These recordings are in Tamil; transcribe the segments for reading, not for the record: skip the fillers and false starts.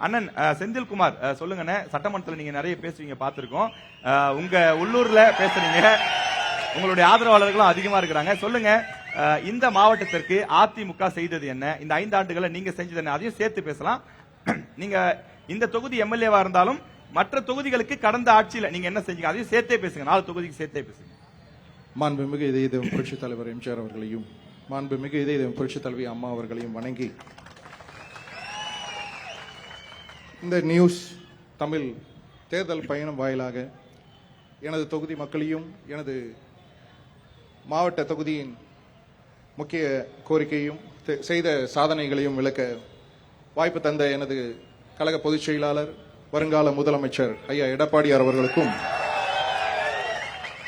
அண்ணன் செந்தில்குமார் சொல்லுங்கண்ணே. சட்டமன்றத்தில் நீங்க நிறைய பேசுவீங்க, பார்த்திருக்கோம். உங்க உள்ளூர்ல பேசுறீங்க, உங்களுடைய ஆதரவாளர்களும் அதிகமா இருக்கிறாங்க. சொல்லுங்க, இந்த மாவட்டத்திற்கு அதிமுக செய்தது என்ன? இந்த 5 ஆண்டுகளை நீங்க செஞ்சது என்ன? அதையும் சேர்த்து பேசலாம். நீங்க இந்த தொகுதி எம்எல்ஏவா இருந்தாலும் மற்ற தொகுதிகளுக்கு கடந்த ஆட்சியில் நீங்க என்ன செஞ்சீங்க, அதையும் சேர்த்தே பேசுங்க. 4 தொகுதிக்கு சேர்த்தே பேசுங்க. மாண்புமிகு இதய தெய்வம் புரட்சித் தலைவர் எம்ஜிஆர் அவர்களையும் மாண்புமிகு இதய தெய்வம் புரட்சித் தலைவி அம்மா அவர்களையும் வணங்கி, இந்த நியூஸ் தமிழ் தேர்தல் பயணம் வாயிலாக எனது தொகுதி மக்களையும் எனது மாவட்ட தொகுதியின் முக்கிய கோரிக்கையும் செய்த சாதனைகளையும் விளக்க வாய்ப்பு தந்த எனது கழக பொதுச் செயலாளர் வருங்கால முதலமைச்சர் ஐயா எடப்பாடியார் அவர்களுக்கும்,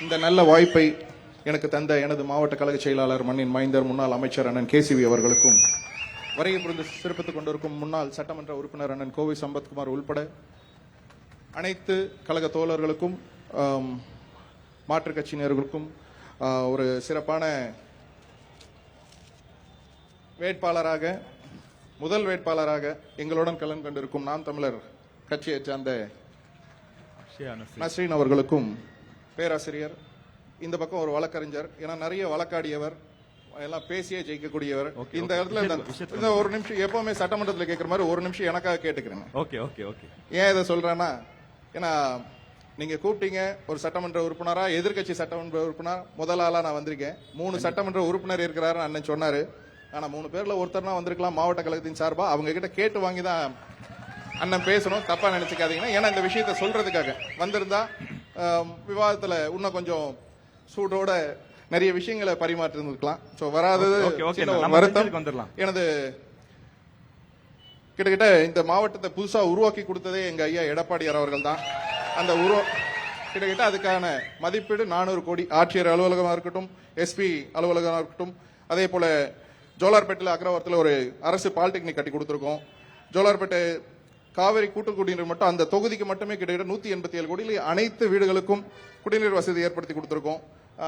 இந்த நல்ல வாய்ப்பை எனக்கு தந்த எனது மாவட்ட கழக செயலாளர் மண்ணின் மைந்தர் முன்னாள் அமைச்சர் அண்ணன் கேசிவி அவர்களுக்கும், வருகை புரிந்து சிறப்பித்துக் கொண்டிருக்கும் முன்னாள் சட்டமன்ற உறுப்பினர் அண்ணன் கோவை சம்பத்குமார் உள்பட அனைத்து கழக தோழர்களுக்கும் மாற்றுக் கட்சியினர்களுக்கும் ஒரு சிறப்பான வேட்பாளராக, முதல் வேட்பாளராக எங்களுடன் கலந்து கொண்டிருக்கும் நாம் தமிழர் கட்சியை சார்ந்த நஸ்ரீன் அவர்களுக்கும், பேராசிரியர், இந்த பக்கம் ஒரு வழக்கறிஞர், ஏன்னா நிறைய வழக்காடியவர், எல்லாம் பேசியே ஜெயிக்கக்கூடியவர். இந்த இடத்துல ஒரு நிமிஷம், எப்பவுமே சட்டமன்றத்தில் கேட்கிற மாதிரி ஒரு நிமிஷம் எனக்காக கேட்டுக்கிறேன். ஏன் இதை சொல்றேன்னா, ஏன்னா நீங்க கூப்பிட்டீங்க ஒரு சட்டமன்ற உறுப்பினரா, எதிர்கட்சி சட்டமன்ற உறுப்பினர் முதல் ஆளா நான் வந்திருக்கேன். 3 சட்டமன்ற உறுப்பினர் இருக்கிறாரு அண்ணன் சொன்னாரு. ஆனா 3 பேர்ல ஒருத்தர்னா வந்திருக்கலாம் மாவட்ட கழகத்தின் சார்பா. அவங்க கிட்ட கேட்டு வாங்கி தான் அண்ணன் பேசணும், தப்பா நினைச்சுக்காதீங்கன்னா. ஏன்னா இந்த விஷயத்த சொல்றதுக்காக வந்திருந்தா விவாதத்துல இன்னும் கொஞ்சம் சூடோட நிறைய விஷயங்களை பரிமாற்றிருக்கலாம். வராதது வருத்தம். எனது கிட்டத்தட்ட இந்த மாவட்டத்தை புதுசா உருவாக்கி கொடுத்ததே எங்க ஐயா எடப்பாடியார் அவர்கள் தான். அந்த கிட்டத்தட்ட அதுக்கான மதிப்பீடு 400 கோடி. ஆட்சியர் அலுவலகமாக இருக்கட்டும், எஸ்பி அலுவலகமாக இருக்கட்டும், அதே போல ஜோலார்பேட்டில் அக்ரவாரத்தில் ஒரு அரசு பாலிடெக்னிக் கட்டி கொடுத்துருக்கோம். ஜோலார்பேட்டை காவிரி கூட்டு குடிநீர் மட்டும் அந்த தொகுதிக்கு மட்டுமே கிட்டத்தட்ட 187 கோடியில் அனைத்து வீடுகளுக்கும் குடிநீர் வசதி ஏற்படுத்தி கொடுத்துருக்கோம்.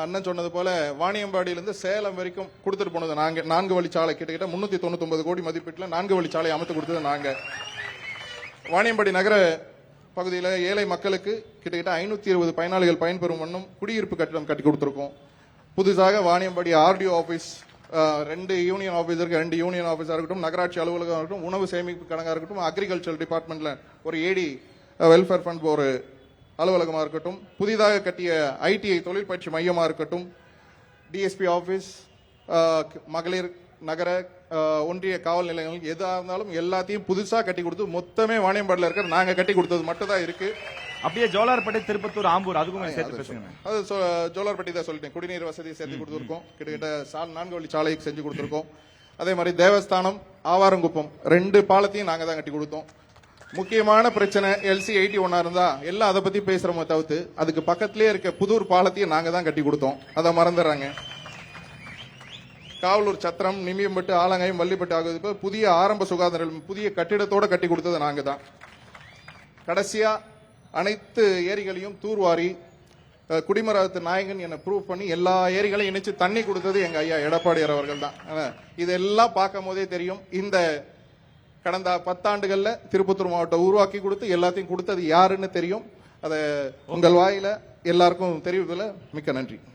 அண்ணன் சொன்னது போல வாணியம்பாடியிலிருந்து சேலம் வரைக்கும் கொடுத்துட்டு போனது நாங்க. 4 வழிச்சாலை கிட்டத்தட்ட 399 கோடி மதிப்பீட்டில் 4 வழிச்சாலை அமைத்து கொடுத்தது நாங்க. வாணியம்பாடி நகர பகுதியில் ஏழை மக்களுக்கு கிட்டத்தட்ட 520 பயனாளிகள் பயன்பெறும் வண்ணம் குடியிருப்பு கட்டிடம் கட்டி கொடுத்துருக்கோம். புதுசாக வாணியம்பாடி ஆர்டிஓ ஆபீஸ், 2 யூனியன் ஆபீஸருக்கு 2 யூனியன் ஆபீஸா இருக்கட்டும், நகராட்சி அலுவலகம் இருக்கட்டும், உணவு சேமிப்பு கணக்கா இருக்கட்டும், அக்ரிகல்ச்சர் டிபார்ட்மெண்ட்ல ஒரு ஏடி வெல்ஃபேர் ஃபண்ட் ஒரு அலுவலகமா இருக்கட்டும், புதிதாக கட்டிய ஐடிஐ தொழில் பயிற்சி மையமா இருக்கட்டும், டிஎஸ்பி ஆபீஸ், மகளிர் நகர ஒன்றிய காவல் நிலையங்கள் எதா இருந்தாலும் எல்லாத்தையும் புதுசா கட்டி கொடுத்து மொத்தமே வாணியம்பாடியில் இருக்கிற நாங்க கட்டி கொடுத்தது மட்டும் தான் இருக்கு. அப்படியே ஜோலார்பேட்டை, திருப்பத்தூர், ஆம்பூர் அதுக்கும் அது ஜோலார்பேட்டை தான் சொல்லிட்டேன். குடிநீர் வசதி சேர்த்து கொடுத்துருக்கோம். கிட்டத்தட்ட 4 வழி சாலைக்கு செஞ்சு கொடுத்துருக்கோம். அதே மாதிரி தேவஸ்தானம், ஆவாரங்குப்பம் 2 பாலத்தையும் நாங்க தான் கட்டி கொடுத்தோம். முக்கியமான பிரச்சனை LC 81 இருந்தா எல்லாம் அதை பத்தி பேசுறோமோ தவிர்த்து அதுக்கு பக்கத்திலேயே இருக்க புதூர் பாலத்தையும் நாங்க தான் கட்டி கொடுத்தோம். அதை மறந்துடுறாங்க. காவலூர் சத்திரம், நிமியம்பட்டு, ஆலங்காயம், வள்ளிப்பட்டு ஆகுது புதிய ஆரம்ப சுகாதார புதிய கட்டிடத்தோட கட்டி கொடுத்தது நாங்க தான். கடைசியா அனைத்து ஏரிகளையும் தூர்வாரி குடிமராமத்து நாயகன் என ப்ரூவ் பண்ணி எல்லா ஏரிகளையும் இணைச்சு தண்ணி கொடுத்தது எங்க ஐயா எடப்பாடியார் அவர்கள் தான். இதெல்லாம் பார்க்கும் போதே தெரியும், இந்த கடந்த 10 ஆண்டுகள்ல திருப்பத்தூர் மாவட்டம் உருவாக்கி கொடுத்து எல்லாத்தையும் கொடுத்தது யாருன்னு தெரியும். அதை உங்கள் வாயில எல்லாருக்கும் தெரிவிப்பதில் மிக்க நன்றி.